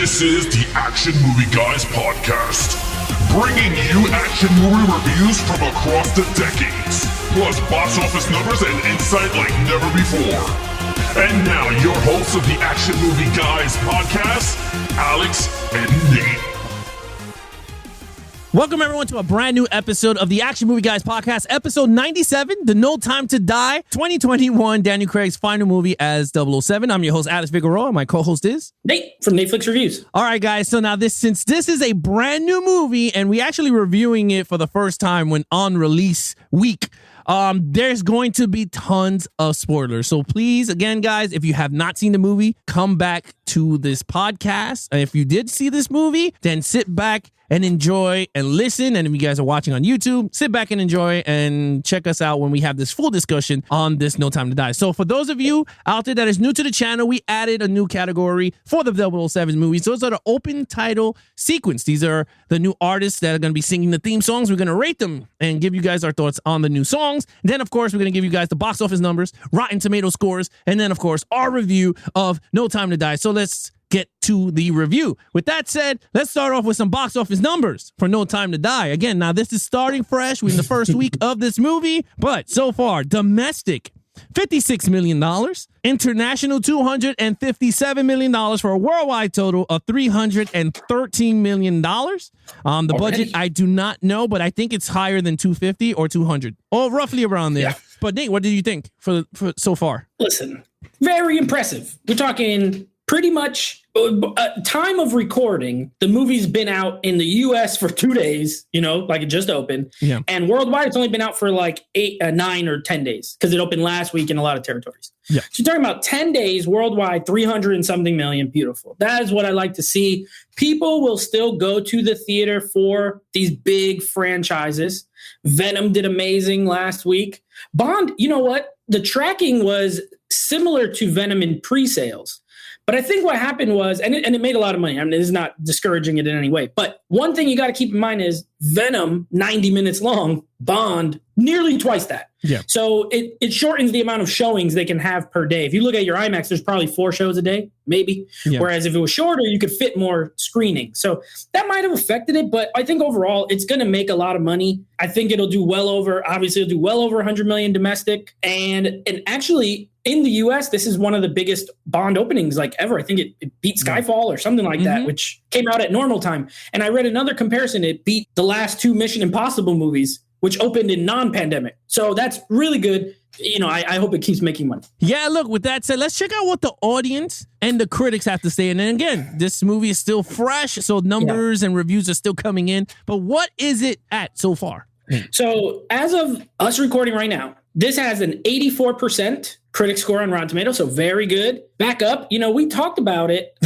This is the Action Movie Guys podcast, bringing you action movie reviews from across the decades, plus box office numbers and insight like never before. And now, your hosts of the Action Movie Guys podcast, Alex and Nate. Welcome, everyone, to a brand new episode of the Action Movie Guys podcast, episode 97, The No Time to Die, 2021, Daniel Craig's final movie as 007. I'm your host, Alex Figueroa. My co-host is Nate from Netflix Reviews. All right, guys. So now since this is a brand new movie and we actually reviewing it for the first time when on release week, there's going to be tons of spoilers. So please, again, guys, if you have not seen the movie, come back to this podcast. And if you did see this movie, then sit back and enjoy and listen. And if you guys are watching on YouTube, sit back and enjoy and check us out when we have this full discussion on this No Time to Die. So for those of you out there that is new to the channel, we added a new category for the 007 movies. Those are the open title sequence. These are the new artists that are going to be singing the theme songs. We're going to rate them and give you guys our thoughts on the new songs. Then, of course, we're going to give you guys the box office numbers, Rotten Tomato scores, and then, of course, our review of No Time to Die. So let's get to the review. With that said, let's start off with some box office numbers for No Time to Die. Again, now this is starting fresh. We're in the first week of this movie, but so far, domestic, $56 million, international, $257 million, for a worldwide total of $313 million. The budget, I do not know, but I think it's higher than 250 or 200, or roughly around there. Yeah. But Nate, what did you think for so far? Listen, very impressive. We're talking pretty much time of recording. The movie's been out in the US for 2 days, like it just opened. Yeah. And worldwide, it's only been out for like 9 or 10 days because it opened last week in a lot of territories. Yeah. So you're talking about 10 days worldwide, 300 and something million. Beautiful. That is what I like to see. People will still go to the theater for these big franchises. Venom did amazing last week. Bond, you know what? The tracking was similar to Venom in pre-sales. But I think what happened was, and it made a lot of money. I mean, it is not discouraging it in any way. But one thing you got to keep in mind is Venom, 90 minutes long, Bond, nearly twice that. Yeah. So it shortens the amount of showings they can have per day. If you look at your IMAX, there's probably 4 shows a day, maybe. Yeah. Whereas if it was shorter, you could fit more screening. So that might have affected it. But I think overall, it's going to make a lot of money. I think it'll do obviously it'll do well over 100 million domestic. And actually, in the US, this is one of the biggest Bond openings like ever. I think it beat Skyfall or something like that, which came out at normal time. And I read another comparison. It beat the last 2 Mission Impossible movies, which opened in non-pandemic. So that's really good. I hope it keeps making money. Yeah, look, with that said, let's check out what the audience and the critics have to say. And then again, this movie is still fresh, so numbers and reviews are still coming in. But what is it at so far? So as of us recording right now, this has an 84% critic score on Rotten Tomatoes, so very good. Back up, we talked about it.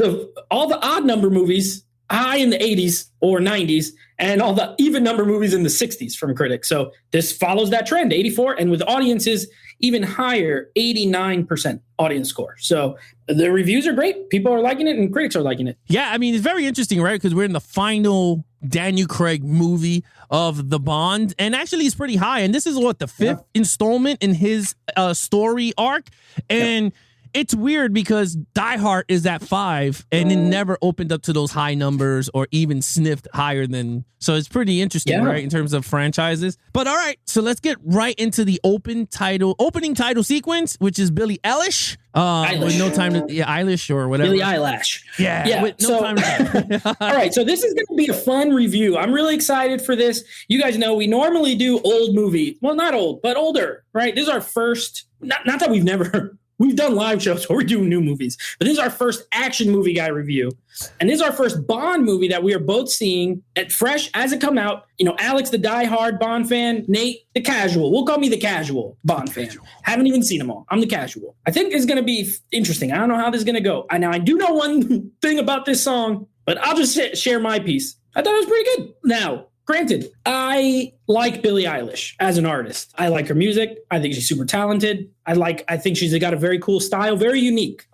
All the odd number movies, high in the 80s or 90s, and all the even number movies in the 60s from critics. So this follows that trend, 84, and with audiences, even higher, 89% audience score. So the reviews are great. People are liking it, and critics are liking it. Yeah, I mean, it's very interesting, right? Because we're in the final Daniel Craig movie of the Bond, and actually it's pretty high. And this is the 5th installment in his story arc. And it's weird because Die Hard is at 5 and it never opened up to those high numbers or even sniffed higher than. So it's pretty interesting, right, in terms of franchises. But all right, so let's get right into the opening title sequence, which is Billie Eilish. With No Time to Eilish or whatever. Billie Eyelash. Yeah. With no time to all right, so this is going to be a fun review. I'm really excited for this. You guys know we normally do old movie. Well, not old, but older, right? This is our first. Not that we've never. We've done live shows where we're doing new movies, but this is our first action movie guy review. And this is our first Bond movie that we are both seeing at fresh as it come out. Alex, the diehard Bond fan, Nate, the casual. We'll call me the casual Bond fan. Haven't even seen them all. I'm the casual. I think it's going to be interesting. I don't know how this is going to go. Now, I do know one thing about this song, but I'll just share my piece. I thought it was pretty good. Now, granted, I like Billie Eilish as an artist. I like her music. I think she's super talented. I think she's got a very cool style, a very unique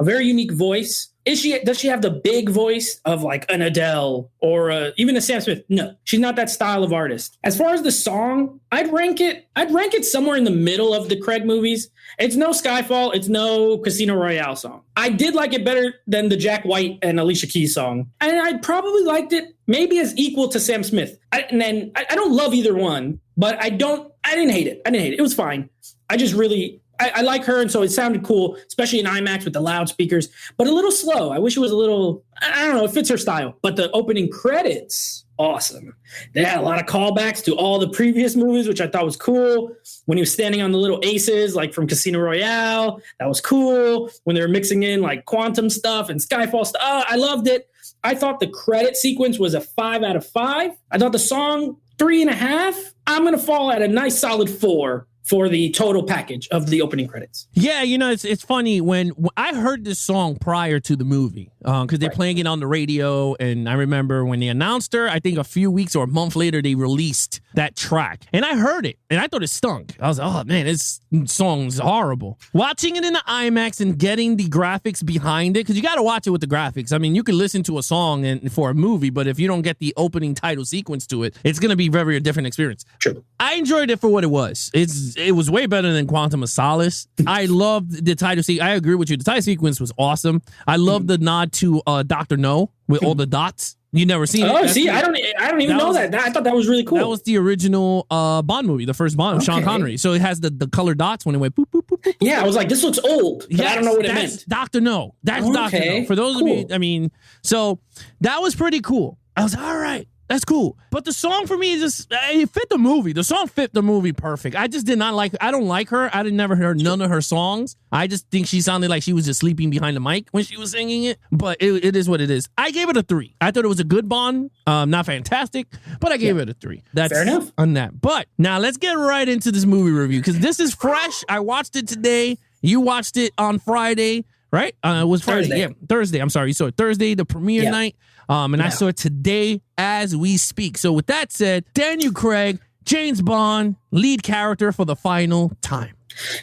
voice. does she have the big voice of like an Adele or even a Sam Smith? No, she's not that style of artist. As far as the song, I'd rank it somewhere in the middle of the Craig movies. It's no Skyfall, it's no Casino Royale song. I did like it better than the Jack White and Alicia Keys song, and I probably liked it maybe as equal to Sam Smith. I don't love either one, but I didn't hate it. It was fine. I just really, I like her, and so it sounded cool, especially in IMAX with the loudspeakers, but a little slow. I wish it was a little, I don't know, it fits her style. But the opening credits, awesome. They had a lot of callbacks to all the previous movies, which I thought was cool. When he was standing on the little aces, like from Casino Royale, that was cool. When they were mixing in like quantum stuff and Skyfall stuff, I loved it. I thought the credit sequence was a 5 out of 5. I thought the song 3.5. I'm going to fall at a nice solid 4 for the total package of the opening credits. Yeah, you know, it's funny when I heard this song prior to the movie because they're playing it on the radio, and I remember when they announced her, I think a few weeks or a month later, they released that track, and I heard it, and I thought it stunk. I was like, oh man, this song's horrible. Watching it in the IMAX and getting the graphics behind it, because you got to watch it with the graphics. I mean, you can listen to a song for a movie, but if you don't get the opening title sequence to it, it's going to be very a different experience. True. I enjoyed it for what it was. It was way better than Quantum of Solace. I loved the title sequence. I agree with you. The title sequence was awesome. I love the nod to Dr. No with all the dots. You never seen it? Oh, see, I don't even know that. I thought that was really cool. That was the original Bond movie, the first Bond with Sean Connery. So it has the colored dots when it went boop, boop, boop, boop. Yeah, I was like, this looks old, but I don't know what it meant. Dr. No. That's Dr. No. For those of you, I mean, so that was pretty cool. I was all right. That's cool. But the song for me is just, it fit the movie. The song fit the movie perfect. I just did not like, I don't like her. I never heard none of her songs. I just think she sounded like she was just sleeping behind the mic when she was singing it. But it is what it is. I gave it a 3. I thought it was a good Bond. Not fantastic, but I gave it a 3. That's fair enough on that. But now let's get right into this movie review because this is fresh. I watched it today. You watched it on Friday, right? It was Friday. Thursday. Yeah, Thursday. I'm sorry. You saw it Thursday, the premiere night. And I saw it today as we speak. So with that said, Daniel Craig, James Bond, lead character for the final time.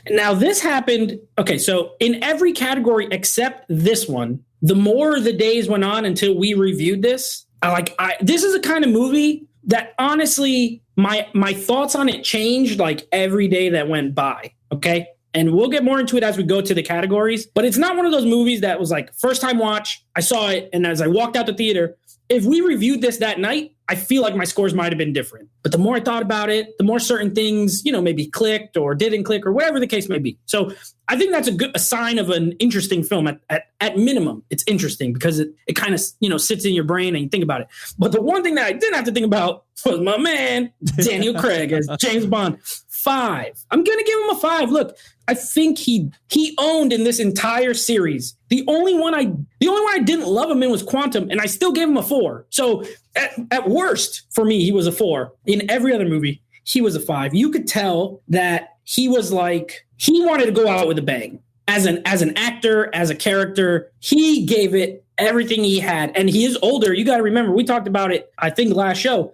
Now this happened. Okay, so in every category except this one, the more the days went on until we reviewed this, this is a kind of movie that honestly, my thoughts on it changed like every day that went by. Okay. And we'll get more into it as we go to the categories. But it's not one of those movies that was like first time watch. I saw it. And as I walked out the theater, if we reviewed this that night, I feel like my scores might have been different. But the more I thought about it, the more certain things, maybe clicked or didn't click or whatever the case may be. So I think that's a sign of an interesting film. At minimum, it's interesting because it kind of, sits in your brain and you think about it. But the one thing that I didn't have to think about was my man, Daniel Craig as James Bond. 5. I'm going to give him a 5. Look, I think he owned in this entire series. The only one I didn't love him in was Quantum, and I still gave him a 4. So at worst for me, he was a 4. In every other movie, he was a 5. You could tell that he was like, he wanted to go out with a bang. As an actor, as a character, he gave it everything he had. And he is older. You got to remember, we talked about it, I think, last show.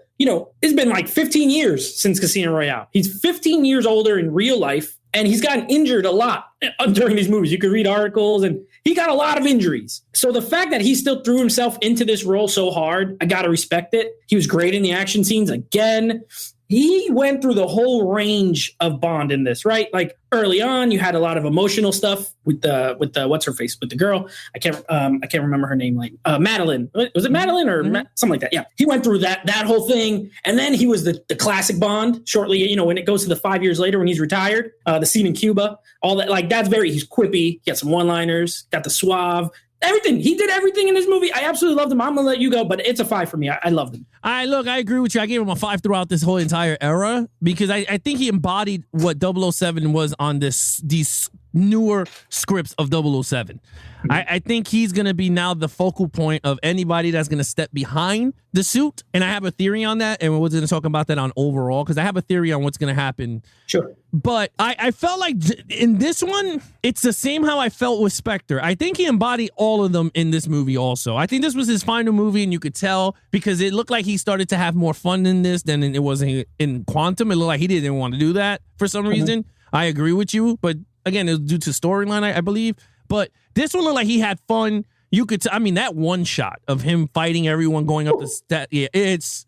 It's been like 15 years since Casino Royale. He's 15 years older in real life, and he's gotten injured a lot during these movies. You could read articles, and he got a lot of injuries. So the fact that he still threw himself into this role so hard, I got to respect it. He was great in the action scenes again. He went through the whole range of Bond in this, right? Like early on, you had a lot of emotional stuff with the what's her face with the girl. I can't remember her name. Like Madeline. Was it Madeline or something like that? Yeah, he went through that whole thing, and then he was the classic Bond. Shortly, when it goes to the 5 years later when he's retired, the scene in Cuba, all that. Like he's quippy. He got some one-liners, got the suave. Everything. He did everything in this movie. I absolutely loved him. I'm going to let you go, but it's a 5 for me. I loved him. I agree with you. I gave him a 5 throughout this whole entire era because I think he embodied what 007 was on these newer scripts of 007. I think he's going to be now the focal point of anybody that's going to step behind the suit. And I have a theory on that. And we're going to talk about that on overall because I have a theory on what's going to happen. Sure. But I felt like in this one, it's the same how I felt with Spectre. I think he embodied all of them in this movie also. I think this was his final movie, and you could tell because it looked like he started to have more fun in this than it was in Quantum. It looked like he didn't want to do that for some reason. I agree with you. But again, it was due to storyline, I believe. But this one looked like he had fun. you could. I mean, that one shot of him fighting everyone going up the step. Yeah, it's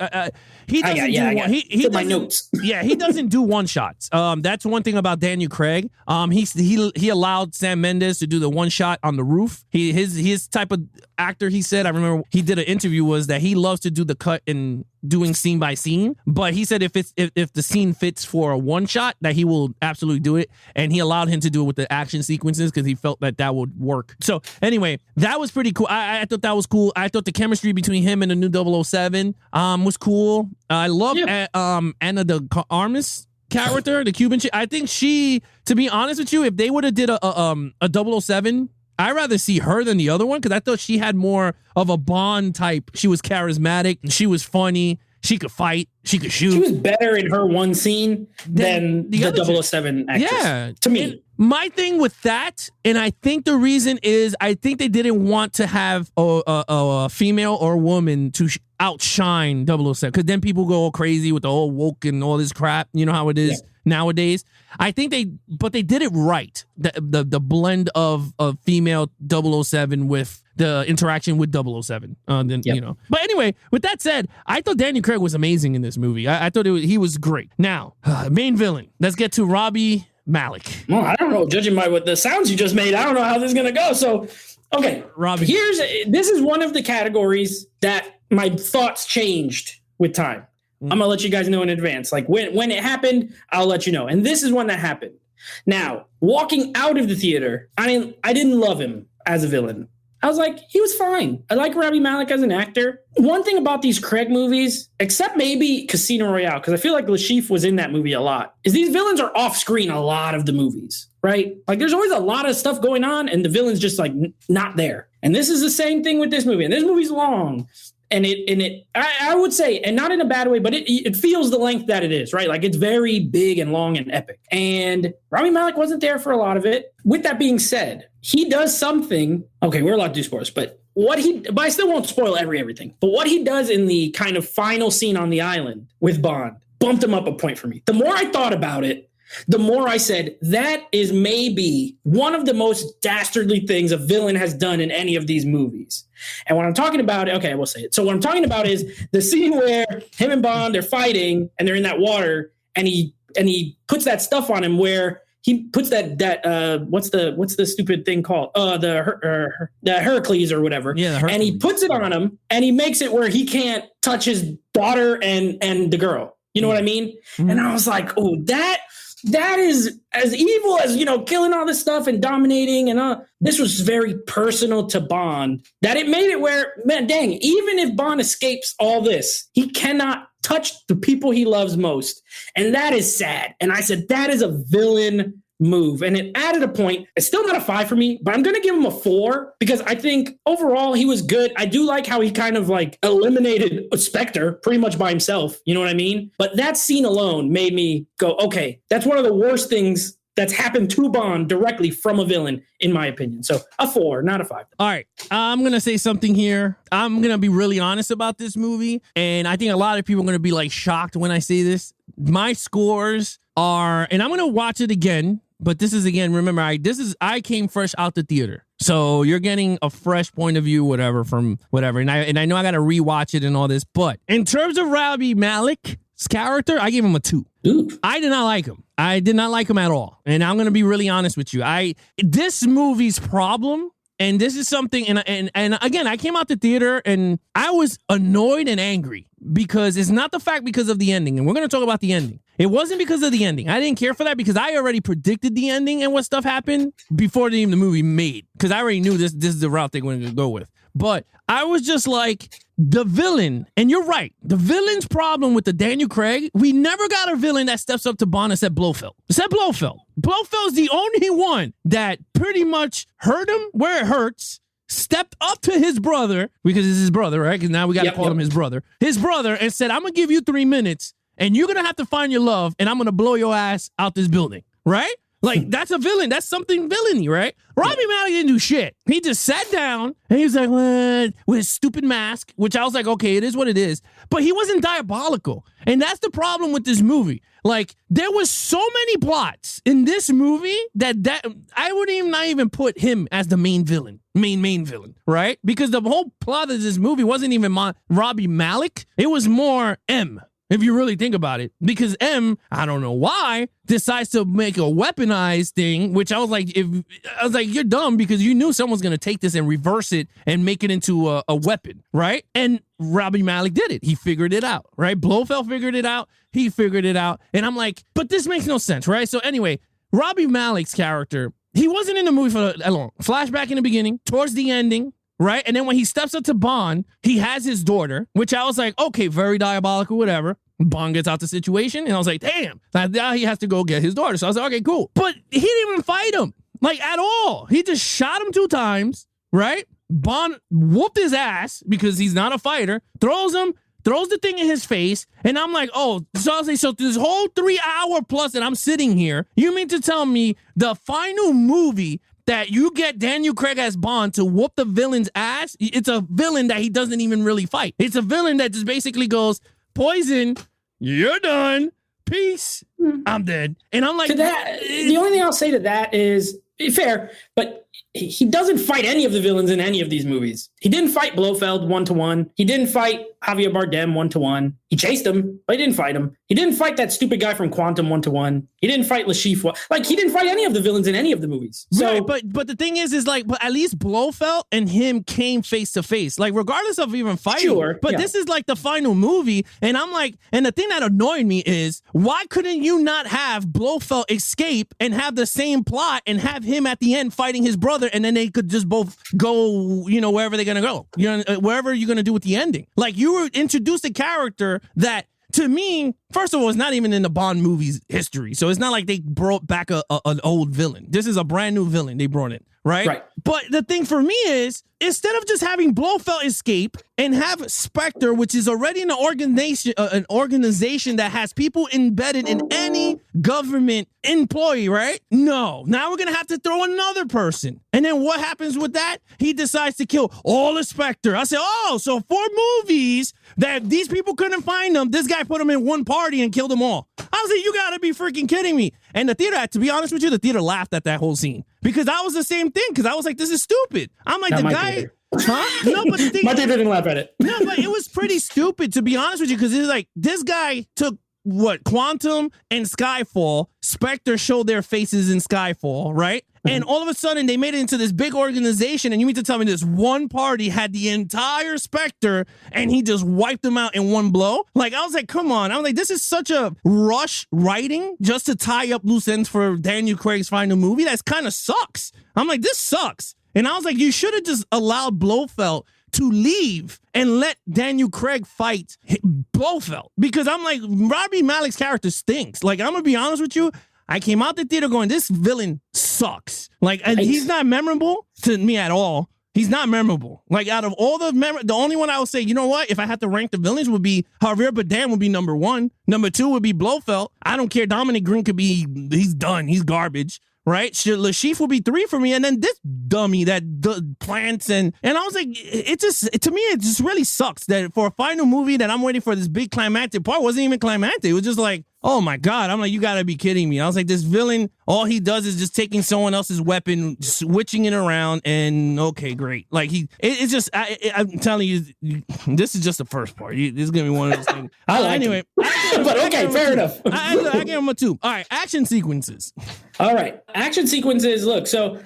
he doesn't he my notes. Yeah, he doesn't do one shots. That's one thing about Daniel Craig. He allowed Sam Mendes to do the one shot on the roof. His type of actor. He said, I remember he did an interview was that he loves to do the cut and doing scene by scene, but he said if the scene fits for a one shot, that he will absolutely do it, and he allowed him to do it with the action sequences because he felt that would work. So anyway, that was pretty cool. I thought that was cool. I thought the chemistry between him and the new 007 was cool. I love Anna de Armas character, the Cuban chick. I think she, to be honest with you, if they would have did a 007, I'd rather see her than the other one, because I thought she had more of a Bond type. She was charismatic. She was funny. She could fight. She could shoot. She was better in her one scene than the 007 actress. Yeah. To me. And my thing with that, and I think the reason is, I think they didn't want to have a female or a woman to outshine 007, because then people go all crazy with the whole woke and all this crap. You know how it is nowadays. I think they did it right. The blend of female 007 with the interaction with 007. You know. But anyway, with that said, I thought Daniel Craig was amazing in this movie. I thought he was great. Now, main villain. Let's get to Robbie Malek. Well, I don't know. Judging by what the sounds you just made, I don't know how this is going to go. So, okay, Robbie. This is one of the categories that my thoughts changed with time. I'm going to let you guys know in advance. Like when it happened, I'll let you know. And this is one that happened. Now, walking out of the theater, I didn't love him as a villain. I was like, he was fine. I like Rami Malek as an actor. One thing about these Craig movies, except maybe Casino Royale, because I feel like Lashif was in that movie a lot, is these villains are off screen a lot of the movies, right? Like there's always a lot of stuff going on and the villain's just like not there. And this is the same thing with this movie. And this movie's long. And I would say, and not in a bad way, but it feels the length that it is, right? Like it's very big and long and epic. And Rami Malek wasn't there for a lot of it. With that being said, he does something. Okay, we're allowed to do spoilers, but I still won't spoil everything. But what he does in the kind of final scene on the island with Bond bumped him up a point for me. The more I thought about it, the more I said, that is maybe one of the most dastardly things a villain has done in any of these movies. And when I'm talking about it, okay, I will say it. So what I'm talking about is the scene where him and Bond are fighting and they're in that water and he puts that stuff on him where he puts that what's the stupid thing called? The Heracles or whatever. Yeah, and he puts it on him and he makes it where he can't touch his daughter and the girl. You know what I mean? Mm-hmm. And I was like, oh, that is as evil as, killing all this stuff and dominating and all. This was very personal to Bond, that it made it where, man, dang, even if Bond escapes all this, he cannot touch the people he loves most. And that is sad. And I said, that is a villain move. And it added a point. It's still not a 5 for me, but I'm going to give him a 4 because I think overall he was good. I do like how he kind of like eliminated Spectre pretty much by himself. You know what I mean? But that scene alone made me go, okay, that's one of the worst things that's happened to Bond directly from a villain, in my opinion. So a 4, not a 5. All right. I'm going to say something here. I'm going to be really honest about this movie. And I think a lot of people are going to be like shocked when I say this. My scores are, and I'm going to watch it again. But this is, again, remember, I came fresh out the theater. So you're getting a fresh point of view, whatever, from whatever. And I know I got to rewatch it and all this. But in terms of Rami Malek's character, I gave him a 2. Ooh. I did not like him. I did not like him at all. And I'm going to be really honest with you. This movie's problem, and this is something, and again, I came out the theater and I was annoyed and angry because it's not the fact because of the ending. And we're going to talk about the ending. It wasn't because of the ending. I didn't care for that because I already predicted the ending and what stuff happened before the movie made. Because I already knew this is the route they're going to go with. But I was just like, the villain, and you're right, the villain's problem with the Daniel Craig, we never got a villain that steps up to Bond except Blofeld. Blofeld's the only one that pretty much hurt him where it hurts, stepped up to his brother, because it's his brother, right? Because now we got to call him his brother, and said, I'm going to give you 3 minutes, and you're going to have to find your love, and I'm going to blow your ass out this building, right? Like, that's a villain. That's something villainy, right? Robbie Malek didn't do shit. He just sat down and he was like, what? With his stupid mask, which I was like, okay, it is what it is. But he wasn't diabolical. And that's the problem with this movie. Like, there was so many plots in this movie that I would not even put him as the main villain. Main villain, right? Because the whole plot of this movie wasn't even Robbie Malek. It was more M, if you really think about it. Because M, I don't know why, decides to make a weaponized thing, which I was like, you're dumb, because you knew someone's going to take this and reverse it and make it into a weapon, right? And Robbie Malek did it. He figured it out, right? Blofeld figured it out. He figured it out. And I'm like, but this makes no sense, right? So anyway, Robbie Malek's character, he wasn't in the movie for that long. Flashback in the beginning, towards the ending, right? And then when he steps up to Bond, he has his daughter, which I was like, okay, very diabolical, whatever. Bond gets out the situation, and I was like, damn, now he has to go get his daughter. So I was like, okay, cool. But he didn't even fight him, like, at all. He just shot him 2 times, right? Bond whooped his ass because he's not a fighter, throws the thing in his face, and I'm like, oh, so I was like, so this whole 3 hour plus that I'm sitting here, you mean to tell me the final movie that you get Daniel Craig as Bond to whoop the villain's ass, it's a villain that he doesn't even really fight. It's a villain that just basically goes, poison, you're done, peace, I'm dead. And I'm like, to that, the only thing I'll say to that is, fair, but he doesn't fight any of the villains in any of these movies. He didn't fight Blofeld 1-to-1. He didn't fight Javier Bardem 1-to-1. He chased him, but he didn't fight him. He didn't fight that stupid guy from Quantum 1-to-1. He didn't fight Lashif. Like, he didn't fight any of the villains in any of the movies. So, right, but the thing is like, but at least Blofeld and him came face to face, like, regardless of even fighting. Sure, but this is like the final movie, and I'm like, and the thing that annoyed me is, why couldn't you not have Blofeld escape and have the same plot and have him at the end fighting his brother, and then they could just both go, wherever they're gonna go, wherever you're gonna do with the ending. Like, you were introduced a character that, to me, first of all, it's not even in the Bond movies history. So it's not like they brought back an old villain. This is a brand new villain they brought in, right? But the thing for me is, instead of just having Blofeld escape and have Spectre, which is already an organization that has people embedded in any government employee, right? No. Now we're going to have to throw another person. And then what happens with that? He decides to kill all the Spectre. I said, oh, so 4 movies that these people couldn't find them, this guy put them in one party and killed them all. I was like, you got to be freaking kidding me. And the theater, to be honest with you, the theater laughed at that whole scene. Because I was the same thing. Because I was like, this is stupid. I'm like, the guy... Huh? No, but the thing, my theater didn't laugh at it. No, but it was pretty stupid, to be honest with you, because it was like, this guy took Quantum and Skyfall. Spectre showed their faces in Skyfall, right? And all of a sudden, they made it into this big organization, and you mean to tell me this one party had the entire Spectre, and he just wiped them out in one blow? Like, I was like, come on. I was like, this is such a rush writing just to tie up loose ends for Daniel Craig's final movie. That's kind of sucks. I'm like, this sucks. And I was like, you should have just allowed Blofeld to leave and let Daniel Craig fight Blofeld. Because I'm like, Robbie Malek's character stinks. Like, I'm going to be honest with you. I came out the theater going, this villain sucks. Like, he's not memorable to me at all. He's not memorable. Like, out of all the only one I would say, you know what? If I had to rank the villains, would be Javier Bardem would be number 1. Number 2 would be Blofeld. I don't care. Dominic Green could be, he's done. He's garbage. Right? Lashif will be 3 for me. And then this dummy that plants and I was like, to me, it just really sucks that for a final movie that I'm waiting for this big climactic part wasn't even climactic. It was just like, oh my God. I'm like, you gotta be kidding me. I was like, this villain, all he does is just taking someone else's weapon, switching it around, and okay, great. Like it's just, I'm telling you, this is just the first part. This is gonna be one of those things. Anyway, but okay, fair enough. I gave him a 2. All right, action sequences. All right, action sequences. Look, so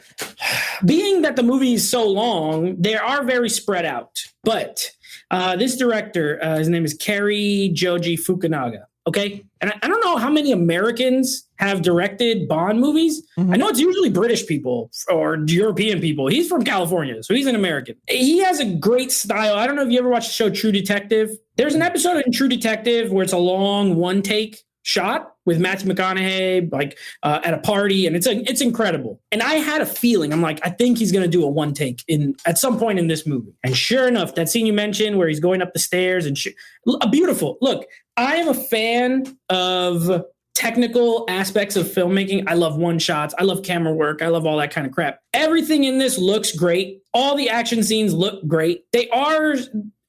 being that the movie is so long, they are very spread out. But this director, his name is Cary Joji Fukunaga. Okay. And I don't know how many Americans have directed Bond movies. Mm-hmm. I know it's usually British people or European people. He's from California, so he's an American. He has a great style. I don't know if you ever watched the show True Detective. There's an episode in True Detective where it's a long one take shot with Matthew McConaughey, like at a party, and it's incredible. And I had a feeling, I'm like, I think he's gonna do a one take at some point in this movie. And sure enough, that scene you mentioned where he's going up the stairs and beautiful. Look, I am a fan of technical aspects of filmmaking, I love one shots. I love camera work. I love all that kind of crap. Everything in this looks great. All the action scenes look great. They are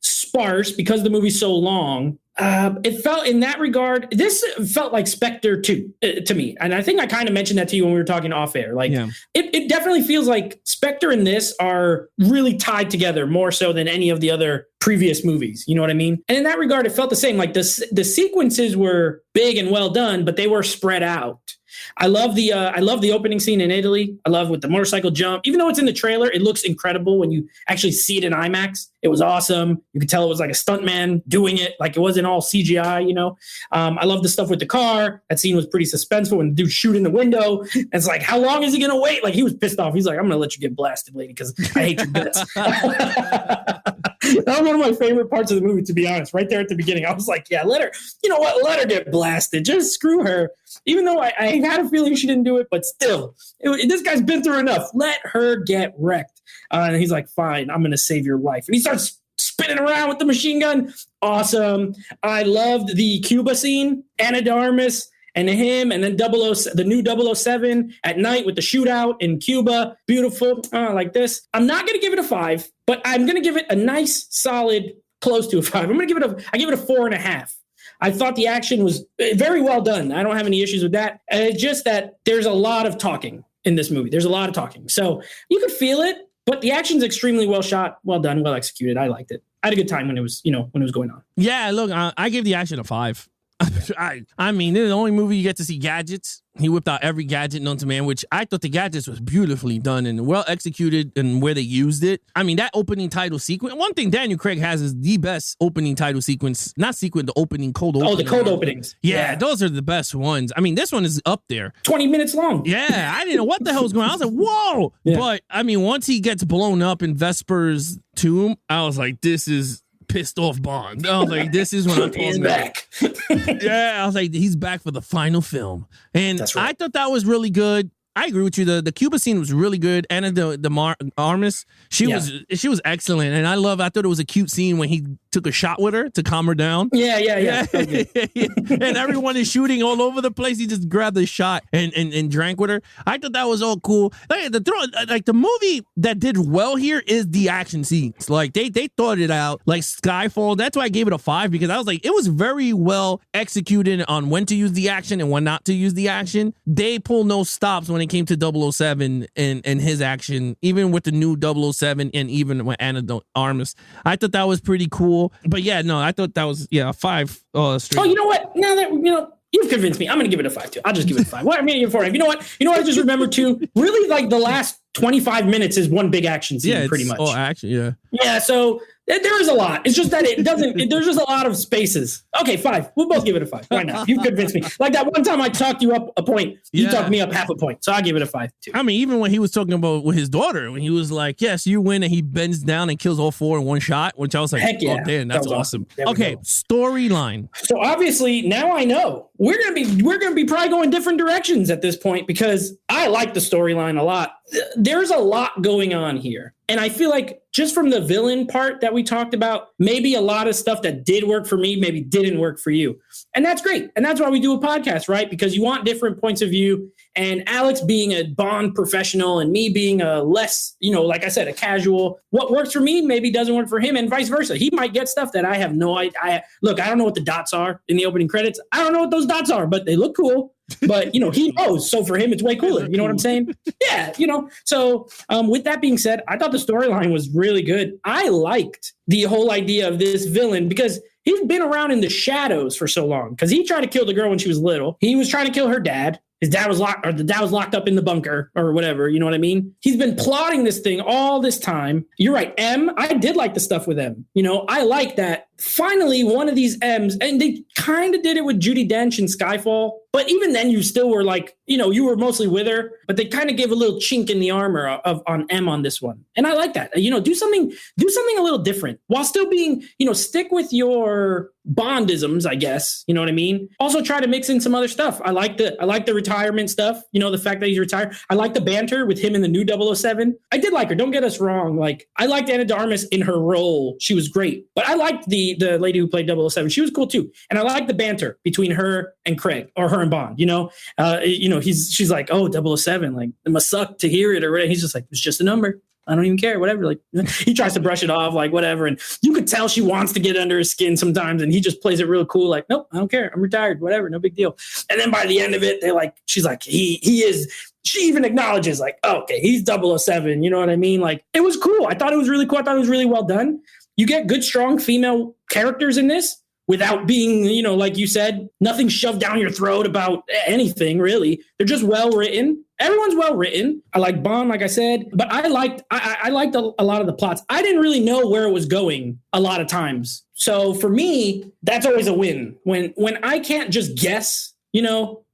sparse because the movie's so long. It felt in that regard, this felt like Spectre 2 to me. And I think I kind of mentioned that to you when we were talking off air. Like it definitely feels like Spectre and this are really tied together more so than any of the other previous movies. You know what I mean? And in that regard, it felt the same. Like the sequences were big and well done, but they were spread out. I love the opening scene in Italy. I love with the motorcycle jump. Even though it's in the trailer, it looks incredible when you actually see it in IMAX. It was awesome. You could tell it was like a stuntman doing it, like it wasn't all CGI, you know. I love the stuff with the car. That scene was pretty suspenseful when the dude shoot in the window. And it's like, how long is he gonna wait? Like he was pissed off. He's like, I'm gonna let you get blasted, lady, because I hate your guts. That was one of my favorite parts of the movie, to be honest. Right there at the beginning, I was like, yeah, let her, you know what, let her get blasted. Just screw her. Even though I had a feeling she didn't do it, but still, this guy's been through enough. Let her get wrecked. And he's like, fine, I'm going to save your life. And he starts spinning around with the machine gun. Awesome. I loved the Cuba scene, Ana de Armas and him, and then the new 007 at night with the shootout in Cuba. Beautiful. Like this. I'm not going to give it a 5, but I'm going to give it a nice, solid, close to a 5. I give it a 4.5. I thought the action was very well done. I don't have any issues with that. And it's just that there's a lot of talking in this movie. There's a lot of talking. So you could feel it, but the action's extremely well shot, well done, well executed. I liked it. I had a good time when it was going on. Yeah, look, I gave the action a 5. I mean, this is the only movie you get to see gadgets. He whipped out every gadget known to man, which I thought the gadgets was beautifully done and well executed and where they used it. I mean, that opening title sequence, one thing Daniel Craig has is the best opening title sequence, not sequence, the opening cold opening. Oh, the cold openings. Yeah, those are the best ones. I mean, this one is up there. 20 minutes long. Yeah, I didn't know what the hell was going on. I was like, whoa. Yeah. But I mean, once he gets blown up in Vesper's tomb, I was like, this is pissed off Bond. I was like, this is when I'm talking back. Yeah, I was like, he's back for the final film. And right. I thought that was really good. I agree with you. The Cuba scene was really good. Ana de Armas, she was excellent. And I thought it was a cute scene when he took a shot with her to calm her down. Yeah. And everyone is shooting all over the place. He just grabbed the shot and drank with her. I thought that was all cool. Like the movie that did well here is the action scenes. Like they thought it out. Like Skyfall. That's why I gave it a 5, because I was like, it was very well executed on when to use the action and when not to use the action. They pulled no stops when it came to 007 and his action, even with the new 007 and even with Ana de Armas. I thought that was pretty cool. But yeah, no, I thought that was a 5. Straight. Oh, you know what? Now that you've convinced me, I'm going to give it a 5 too. I'll just give it a 5. What I'm going to give it 4. You know what? I just remembered too. Really, like the last 25 minutes is one big action scene, pretty much. Oh, action, yeah. Yeah, so there is a lot. It's just that it doesn't. There's just a lot of spaces. Okay, 5. We'll both give it a 5. Why not? You've convinced me. Like that one time I talked you up a point, you talked me up half a point. So I'll give it a 5 too. I mean, even when he was talking about with his daughter, when he was like, "Yes, you win," and he bends down and kills all 4 in one shot, which I was like, heck yeah. "Oh, damn, that's awesome." Okay, storyline. So obviously now I know we're gonna be probably going different directions at this point, because I like the storyline a lot. There's a lot going on here. And I feel like just from the villain part that we talked about, maybe a lot of stuff that did work for me, maybe didn't work for you. And that's great. And that's why we do a podcast, right? Because you want different points of view. And Alex being a Bond professional and me being a less, like I said, a casual, what works for me maybe doesn't work for him, and vice versa. He might get stuff that I have no idea. Look, I don't know what the dots are in the opening credits. I don't know what those dots are, but they look cool. But, he knows. So for him, it's way cooler. You know what I'm saying? Yeah, So with that being said, I thought the storyline was really good. I liked the whole idea of this villain because he's been around in the shadows for so long, because he tried to kill the girl when she was little. He was trying to kill her dad. His dad was the dad was locked up in the bunker or whatever. You know what I mean? He's been plotting this thing all this time. You're right. I did like the stuff with M. I like that. Finally, one of these M's, and they kind of did it with Judi Dench in Skyfall. But even then, you still were like, you were mostly with her, but they kind of gave a little chink in the armor on M on this one. And I like that. Do something a little different while still being, stick with your Bondisms, I guess. You know what I mean? Also try to mix in some other stuff. I like the retirement stuff. The fact that he's retired. I like the banter with him in the new 007. I did like her. Don't get us wrong. Like, I liked Ana de Armas in her role. She was great. But I liked the the lady who played 007, she was cool too. And I like the banter between her and Craig, or her and Bond, she's like, oh, 007, like it must suck to hear it, or he's just like, it's just a number. I don't even care, whatever. Like he tries to brush it off, like whatever. And you could tell she wants to get under his skin sometimes. And he just plays it real cool. Like, nope, I don't care. I'm retired, whatever. No big deal. And then by the end of it, she's like, he is, she even acknowledges like, oh, okay, he's 007. You know what I mean? Like it was cool. I thought it was really cool. I thought it was really well done. You get good, strong female characters in this without being, like you said, nothing shoved down your throat about anything really. They're just well written. Everyone's well written. I like Bond, like I said, but I liked a lot of the plots. I didn't really know where it was going a lot of times. So for me, that's always a win. When I can't just guess,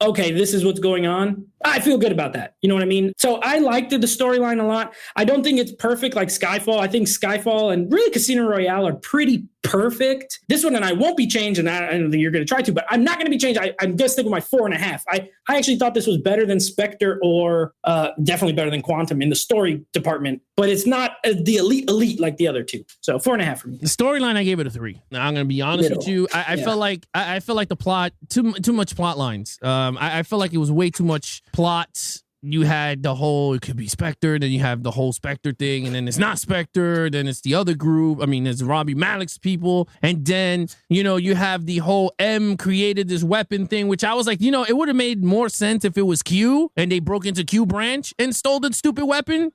okay, this is what's going on. I feel good about that. You know what I mean? So I liked the storyline a lot. I don't think it's perfect like Skyfall. I think Skyfall and really Casino Royale are pretty perfect. This one, and I won't be changed, and I don't think you're going to try to, but I'm not going to be changed. I'm going to stick with my 4.5. I actually thought this was better than Spectre, or definitely better than Quantum in the story department, but it's not the elite like the other two. So 4.5 for me. The storyline, I gave it a 3. Now I'm going to be honest with you. I felt like the plot, too much plot lines. I felt like it was way too much plots. You had the whole, it could be Spectre, then you have the whole Spectre thing, and then it's not Spectre, then it's the other group. I mean, it's Robbie Malek's people, and then, you have the whole M created this weapon thing, which I was like, it would have made more sense if it was Q, and they broke into Q branch and stole the stupid weapon.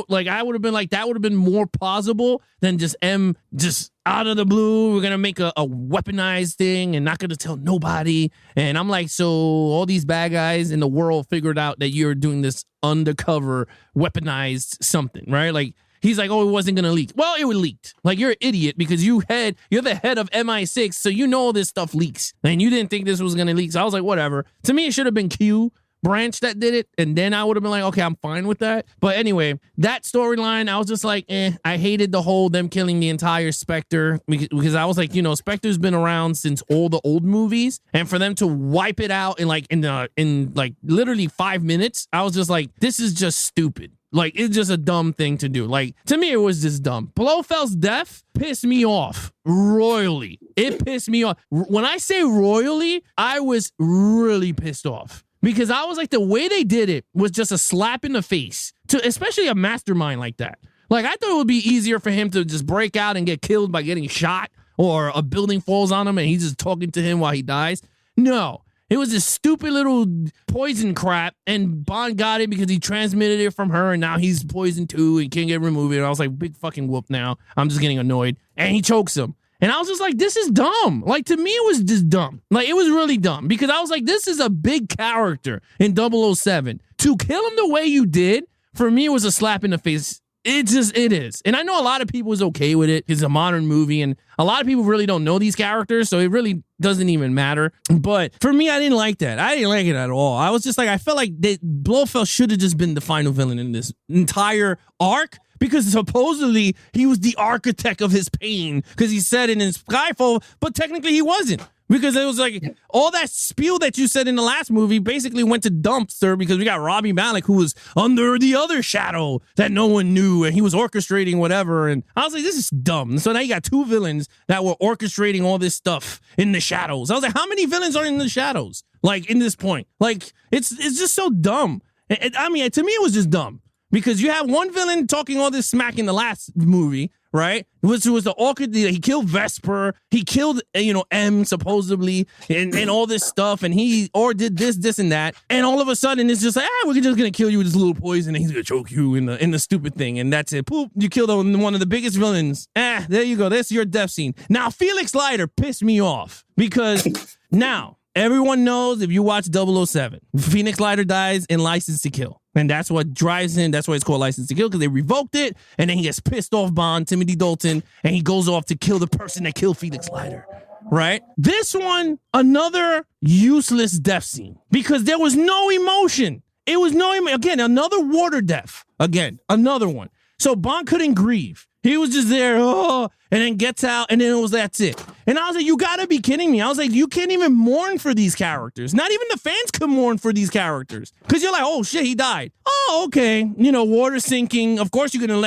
Like I would have been like, that would have been more plausible than just M just out of the blue. We're going to make a weaponized thing and not going to tell nobody. And I'm like, so all these bad guys in the world figured out that you're doing this undercover weaponized something, right? Like he's like, oh, it wasn't going to leak. Well, it would leaked. Like you're an idiot because you're the head of MI6. So all this stuff leaks and you didn't think this was going to leak. So I was like, whatever. To me, it should have been Q branch that did it, and then I would have been like, okay, I'm fine with that. But anyway, that storyline, I was just like, I hated the whole them killing the entire Spectre, because I was like, Spectre's been around since all the old movies, and for them to wipe it out in literally 5 minutes, I was just like, this is just stupid. Like, it's just a dumb thing to do. Like, to me, it was just dumb. Blofeld's death pissed me off royally. It pissed me off. When I say royally, I was really pissed off. Because I was like, the way they did it was just a slap in the face to especially a mastermind like that. Like, I thought it would be easier for him to just break out and get killed by getting shot, or a building falls on him and he's just talking to him while he dies. No, it was this stupid little poison crap, and Bond got it because he transmitted it from her, and now he's poisoned too and can't get removed. And I was like, big fucking whoop now. I'm just getting annoyed. And he chokes him. And I was just like, this is dumb. Like, to me, it was just dumb. Like, it was really dumb, because I was like, this is a big character in 007. To kill him the way you did, for me, it was a slap in the face. It is. And I know a lot of people is okay with it. It's a modern movie, and a lot of people really don't know these characters, so it really doesn't even matter. But for me, I didn't like that. I didn't like it at all. I was just like, I felt like Blofeld should have just been the final villain in this entire arc, because supposedly he was the architect of his pain, because he said it in Skyfall, but technically he wasn't. Because it was like, all that spiel that you said in the last movie basically went to dumpster, because we got Robbie Malek, who was under the other shadow that no one knew, and he was orchestrating whatever. And I was like, this is dumb. So now you got two villains that were orchestrating all this stuff in the shadows. I was like, how many villains are in the shadows? Like, in this point, like, it's just so dumb. I mean, to me, it was just dumb. Because you have one villain talking all this smack in the last movie, right? Which was the awkward, he killed Vesper, he killed, M supposedly, and all this stuff, and he did this and that, and all of a sudden it's just like, we're just gonna kill you with this little poison, and he's gonna choke you in the stupid thing, and that's it. Poop, you killed one of the biggest villains. There you go. That's your death scene. Now, Felix Leiter pissed me off, because now everyone knows, if you watch 007, Felix Leiter dies in License to Kill. And that's what drives him. That's why it's called License to Kill, because they revoked it. And then he gets pissed off Bond, Timothy Dalton, and he goes off to kill the person that killed Felix Leiter. Right? This one, another useless death scene, because there was no emotion. It was again, another water death. Again, another one. So Bond couldn't grieve. He was just there, and then gets out, and then that's it. And I was like, you gotta be kidding me. I was like, you can't even mourn for these characters. Not even the fans could mourn for these characters. Because you're like, oh shit, he died. Oh, oh, okay, water sinking. Of course you're gonna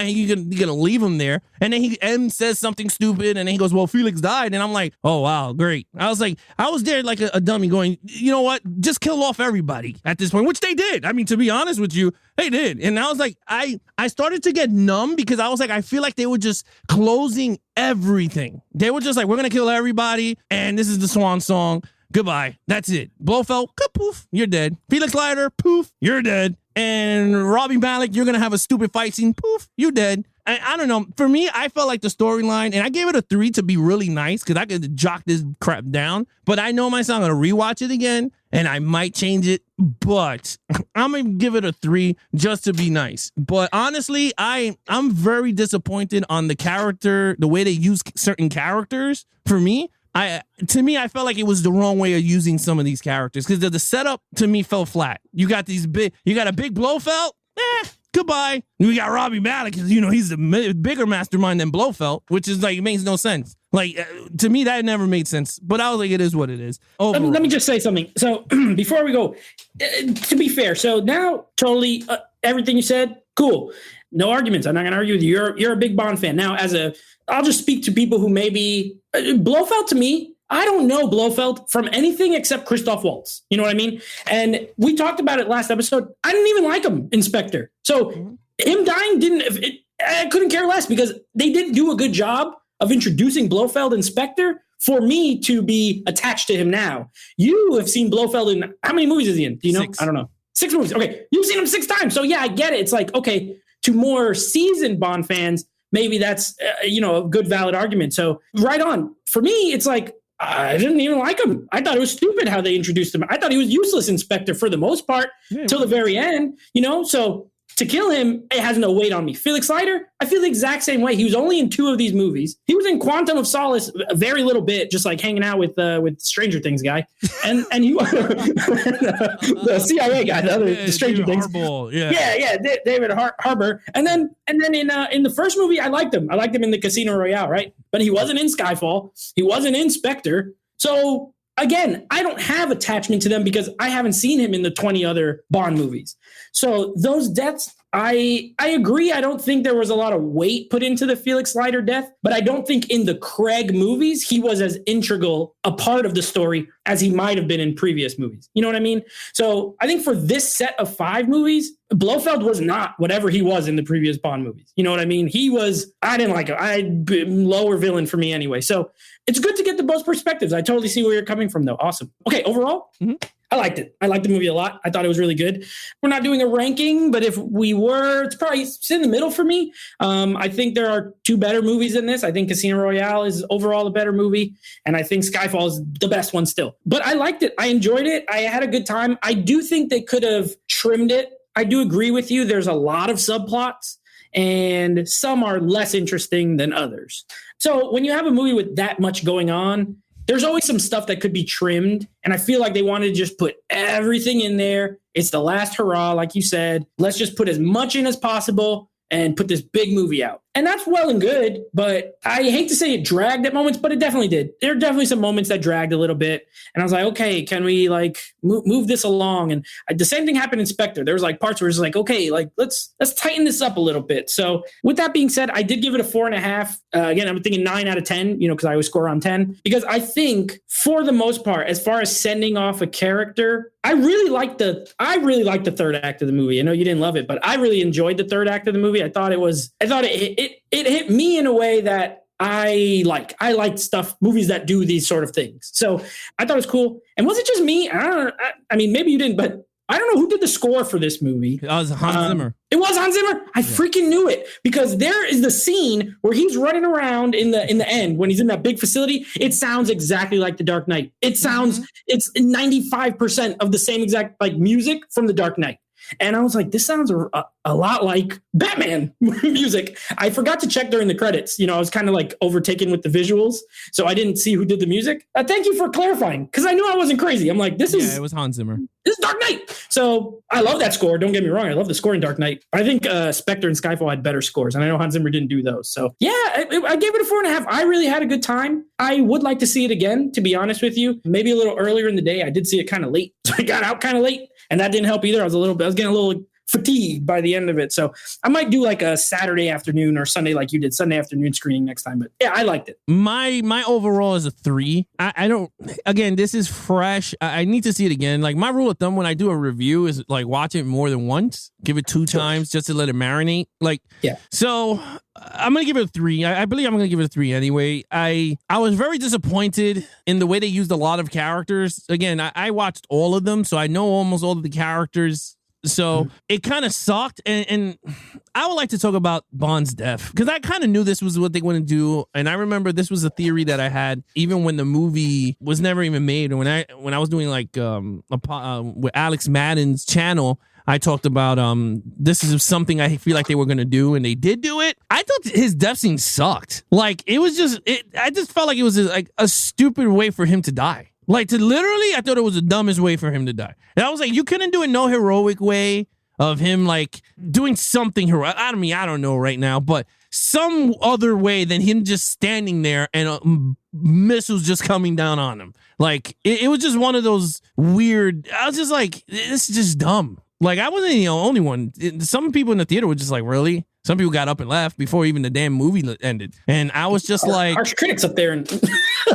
leave him there. And then M says something stupid, and then he goes, well, Felix died. And I'm like, oh wow, great. I was there like a dummy going, you know what? Just kill off everybody at this point, which they did. I mean, to be honest with you, they did. And I was like, I started to get numb because I was like, I feel like they were just closing everything. They were just like, we're gonna kill everybody, and this is the swan song. Goodbye. That's it. Blofeld, poof, you're dead. Felix Leiter, poof, you're dead. And Robbie Malek, you're going to have a stupid fight scene, poof, you dead. I don't know. For me, I felt like the storyline, and I gave it a 3 to be really nice because I could jock this crap down. But I know myself, I'm going to rewatch it again, and I might change it. But I'm going to give it a 3 just to be nice. But honestly, I'm very disappointed on the character, the way they use certain characters. For me, I felt like it was the wrong way of using some of these characters because the setup to me fell flat. You got a big Blofeld, goodbye. We got Robbie Malek, he's the bigger mastermind than Blofeld, which is like, it makes no sense. Like, to me, that never made sense. But I was like, it is what it is. Let me just say something. So before we go, to be fair, so now totally everything you said, cool. No arguments. I'm not going to argue with you. You're a big Bond fan. Now, I'll just speak to people who maybe Blofeld to me, I don't know Blofeld from anything except Christoph Waltz. You know what I mean? And we talked about it last episode. I didn't even like him in Spectre. So him dying I couldn't care less because they didn't do a good job of introducing Blofeld in Spectre for me to be attached to him now. You have seen Blofeld in, how many movies is he in? Do you know? 6. I don't know. 6 movies. Okay. You've seen him 6 times. So yeah, I get it. It's like, okay, to more seasoned Bond fans, maybe that's, a good, valid argument. So right on. For me, it's like, I didn't even like him. I thought it was stupid how they introduced him. I thought he was useless in Spectre for the most part till the very end, so to kill him, it has no weight on me. Felix Leiter, I feel the exact same way. He was only in 2 of these movies. He was in Quantum of Solace a very little bit, just like hanging out with Stranger Things guy, and he was the CIA guy, the Stranger Things. Harbaugh, David Harbour. And then in the first movie, I liked him. I liked him in the Casino Royale, right? But he wasn't in Skyfall. He wasn't in Spectre. So again, I don't have attachment to them because I haven't seen him in the 20 other Bond movies. So those deaths, I agree. I don't think there was a lot of weight put into the Felix Leiter death, but I don't think in the Craig movies, he was as integral a part of the story as he might have been in previous movies. You know what I mean? So I think for this set of 5 movies, Blofeld was not whatever he was in the previous Bond movies. You know what I mean? I didn't like him. Lower villain for me anyway. So it's good to get the both perspectives. I totally see where you're coming from though. Awesome. Okay. Overall, I liked it. I liked the movie a lot. I thought it was really good. We're not doing a ranking, but if we were, it's probably in the middle for me. I think there are 2 better movies than this. I think Casino Royale is overall a better movie. And I think Skyfall is the best one still. But I liked it. I enjoyed it. I had a good time. I do think they could have trimmed it. I do agree with you. There's a lot of subplots and some are less interesting than others. So when you have a movie with that much going on, there's always some stuff that could be trimmed. And I feel like they wanted to just put everything in there. It's the last hurrah, like you said. Let's just put as much in as possible and put this big movie out. And that's well and good, but I hate to say it dragged at moments, but it definitely did. There are definitely some moments that dragged a little bit. And I was like, okay, can we move this along? And the same thing happened in Spectre. There was parts where it's like, okay, let's tighten this up a little bit. So with that being said, I did give it a 4.5. Again, I'm thinking 9 out of 10, because I always score on 10, because I think for the most part, as far as sending off a character, I really liked the 3rd act of the movie. I know you didn't love it, but I really enjoyed the 3rd act of the movie. I thought it hit me in a way that I like movies that do these sort of things. So I thought it was cool. And was it just me? I mean, maybe you didn't, but I don't know who did the score for this movie. That was Hans Zimmer. It was Hans Zimmer. I freaking knew it, because there is the scene where he's running around in the end when he's in that big facility. It sounds exactly like The Dark Knight. It sounds it's 95% of the same exact music from The Dark Knight. And I was like, this sounds a lot like Batman music. I forgot to check during the credits. I was kind of overtaken with the visuals, so I didn't see who did the music. Thank you for clarifying, because I knew I wasn't crazy. I'm like, it was Hans Zimmer. This is Dark Knight. So I love that score. Don't get me wrong. I love the score in Dark Knight. I think Spectre and Skyfall had better scores, and I know Hans Zimmer didn't do those. So yeah, I gave it a 4.5. I really had a good time. I would like to see it again, to be honest with you. Maybe a little earlier in the day. I did see it kind of late, so I got out kind of late. And that didn't help either. I was getting a little fatigued by the end of it. So I might do like a Saturday afternoon or Sunday like you did, Sunday afternoon screening next time. But yeah, I liked it. My overall is a 3. I don't, again, this is fresh. I need to see it again. Like my rule of thumb when I do a review is like watch it more than once, give it 2 times just to let it marinate. Like, yeah. So I'm going to give it a 3. I believe I'm going to give it a 3 anyway. I was very disappointed in the way they used a lot of characters. Again, I watched all of them, so I know almost all of the characters. So it kind of sucked. And I would like to talk about Bond's death because I kind of knew this was what they want to do. And I remember this was a theory that I had even when the movie was never even made. And when I was doing like with Alex Madden's channel, I talked about this is something I feel like they were going to do, and they did do it. I thought his death scene sucked. Like it was just I just felt like it was like a stupid way for him to die. Like to literally, I thought it was the dumbest way for him to die. And I was like, you couldn't do it no heroic way of him like doing something heroic. I don't know right now, but some other way than him just standing there and missiles just coming down on him. Like it was just one of those weird. I was just like, this is just dumb. Like I wasn't the only one. Some people in the theater were just like, really? Some people got up and left before even the damn movie ended. And I was just like... Harsh critics up there.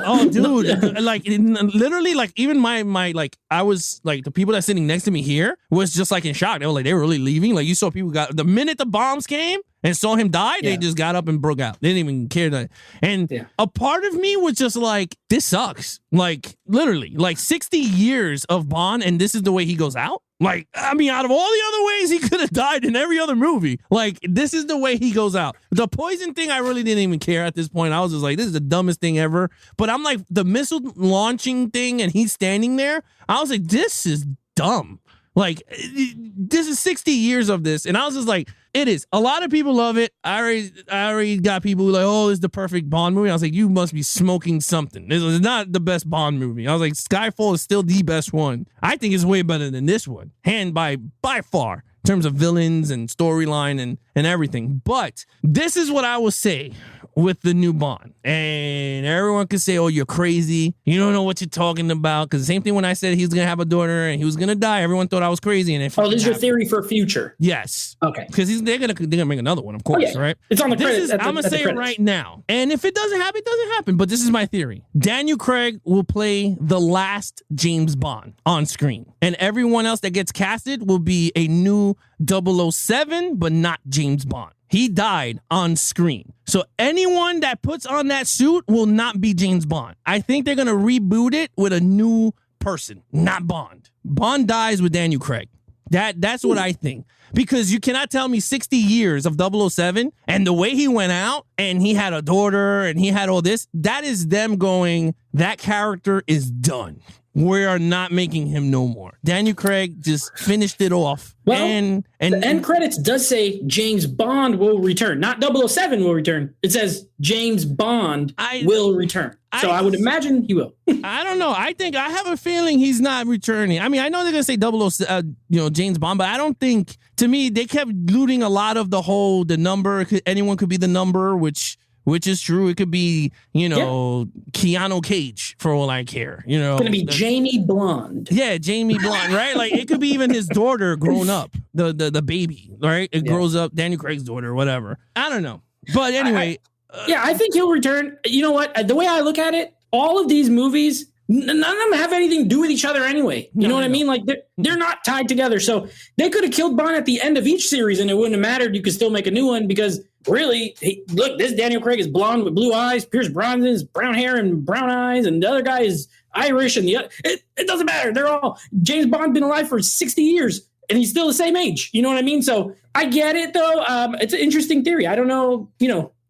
Oh, dude. Like, literally, like, even my like, I was, like, the people that's sitting next to me here was just, like, in shock. They were like, they were really leaving? Like, you saw people got... The minute the bombs came and saw him die, they just got up and broke out. They didn't even care. That. And a part of me was just like, this sucks. Like, literally. Like, 60 years of Bond, and this is the way he goes out? Like, I mean, out of all the other ways he could have died in every other movie, like, this is the way he goes out. The poison thing, I really didn't even care at this point. I was just like, this is the dumbest thing ever. But I'm like, the missile launching thing and he's standing there, I was like, this is dumb. Like, this is 60 years of this. And I was just like, it is. A lot of people love it. I already got people who are like, oh, this is the perfect Bond movie. I was like, you must be smoking something. This is not the best Bond movie. I was like, Skyfall is still the best one. I think it's way better than this one. Hand by far. In terms of villains and storyline and everything. But this is what I will say with the new Bond. And everyone could say, oh, you're crazy. You don't know what you're talking about. Because the same thing when I said he was going to have a daughter and he was going to die, everyone thought I was crazy. And this is your theory for future? Yes. Okay. Because they're gonna make another one, of course, right? It's on the credits. I'm going to say it right now. And if it doesn't happen, it doesn't happen. But this is my theory. Daniel Craig will play the last James Bond on screen. And everyone else that gets casted will be a new 007, but not James Bond. He died on screen. So anyone that puts on that suit will not be James Bond. I think they're going to reboot it with a new person, not Bond. Bond dies with Daniel Craig. That's what I think. Because you cannot tell me 60 years of 007 and the way he went out and he had a daughter and he had all this, that is them going, that character is done. We are not making him no more. Daniel Craig just finished it off. Well, and the end credits does say James Bond will return. Not 007 will return. It says James Bond will return. So I would imagine he will. I don't know. I have a feeling he's not returning. I mean, I know they're going to say James Bond, but I don't think, to me, they kept looting a lot of the number. Anyone could be the number, which is true. It could be, Keanu Cage for all I care. It's going to be Jamie Blonde. Yeah, Jamie Blonde, right? Like it could be even his daughter grown up, the baby, right? It grows up, Daniel Craig's daughter, whatever. I don't know. But anyway. I think he'll return. You know what? The way I look at it, all of these movies, none of them have anything to do with each other anyway. You know what I mean? Like they're not tied together. So they could have killed Bond at the end of each series and it wouldn't have mattered. You could still make a new one because really, look, this Daniel Craig is blonde with blue eyes. Pierce Brosnan is brown hair and brown eyes. And the other guy is Irish. And it doesn't matter. They're all James Bond been alive for 60 years and he's still the same age. You know what I mean? So I get it, though. It's an interesting theory. I don't know.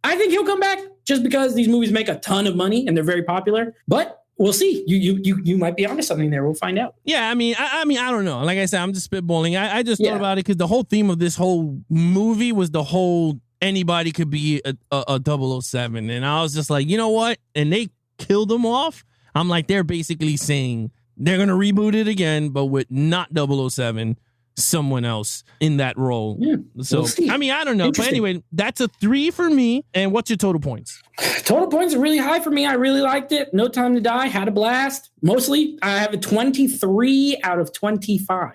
I think he'll come back just because these movies make a ton of money and they're very popular. But we'll see. You might be onto something there. We'll find out. Yeah, I mean, I don't know. Like I said, I'm just spitballing. I just thought about it because the whole theme of this whole movie was the whole anybody could be a 007. And I was just like, you know what? And they killed him off. I'm like, they're basically saying they're going to reboot it again, but with not 007. Someone else in that role. Yeah, so we'll I mean, I don't know. But anyway, that's a 3 for me. And what's your total points? Total points are really high for me. I really liked it. No Time to Die. Had a blast. Mostly, I have a 23 out of 25.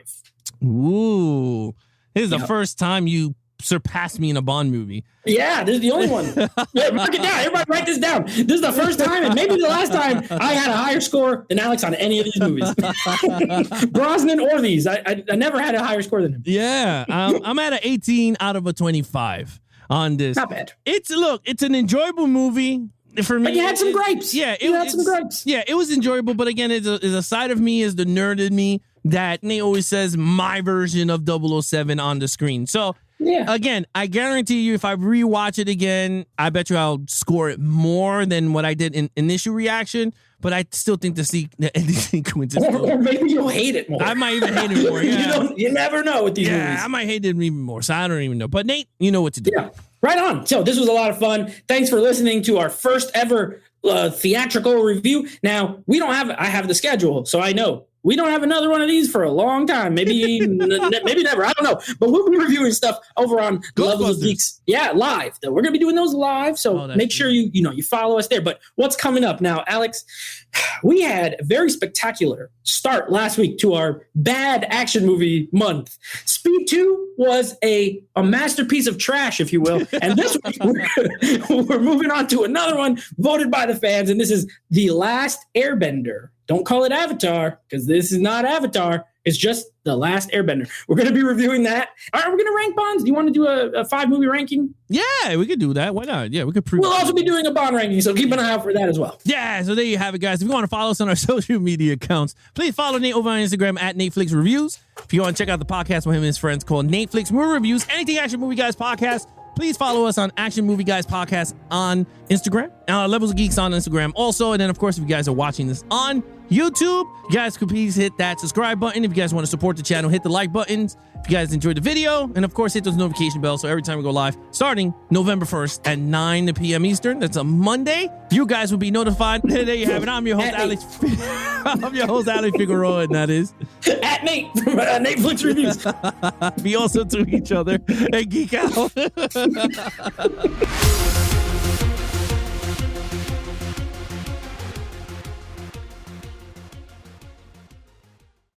Ooh. This is the first time you surpassed me in a Bond movie. Yeah, this is the only one. Yeah, mark it down. Everybody write this down. This is the first time and maybe the last time I had a higher score than Alex on any of these movies. Brosnan or these. I never had a higher score than him. Yeah, I'm at an 18 out of a 25 on this. Not bad. It's an enjoyable movie. For me, but you had some gripes. Yeah, you had some gripes. Yeah, it was enjoyable, but again, it's a side of me, is the nerd in me that Nate always says my version of 007 on the screen. So again, I guarantee you, if I rewatch it again, I bet you I'll score it more than what I did in initial reaction. But I still think the ending sequence is or maybe you'll hate it more. I might even hate it more. Yeah. You never know with these movies. I might hate it even more. So I don't even know. But Nate, you know what to do. Yeah. Right on. So this was a lot of fun. Thanks for listening to our first ever theatrical review. Now, I have the schedule, so I know we don't have another one of these for a long time. Maybe never. I don't know. But we'll be reviewing stuff over on Levels of Geeks. Yeah, live. We're going to be doing those live, so make sure you follow us there. But what's coming up now, Alex? We had a very spectacular start last week to our bad action movie month. Speed 2 was a masterpiece of trash, if you will. And this week, we're moving on to another one voted by the fans, and this is The Last Airbender. Don't call it Avatar, because this is not Avatar. It's just The Last Airbender. We're going to be reviewing that. All right, we're going to rank Bonds. Do you want to do a 5-movie ranking? Yeah, we could do that. Why not? Yeah, we could We'll also be doing a Bond ranking, so keep an eye out for that as well. Yeah, so there you have it, guys. If you want to follow us on our social media accounts, please follow Nate over on Instagram at Netflix Reviews. If you want to check out the podcast with him and his friends called Netflix Movie Reviews, Anything Action Movie Guys Podcast, please follow us on Action Movie Guys Podcast on Instagram, Levels of Geeks on Instagram also. And then, of course, if you guys are watching this on YouTube, you guys could please hit that subscribe button. If you guys want to support the channel, hit the like buttons. If you guys enjoyed the video, and of course, hit those notification bells. So every time we go live, starting November 1st at 9 p.m. Eastern, that's a Monday, you guys will be notified. There you have it. I'm your host, Alex. I'm your host, Alex Figueroa, and that is at Nate from Netflix Reviews. We also to each other and geek out.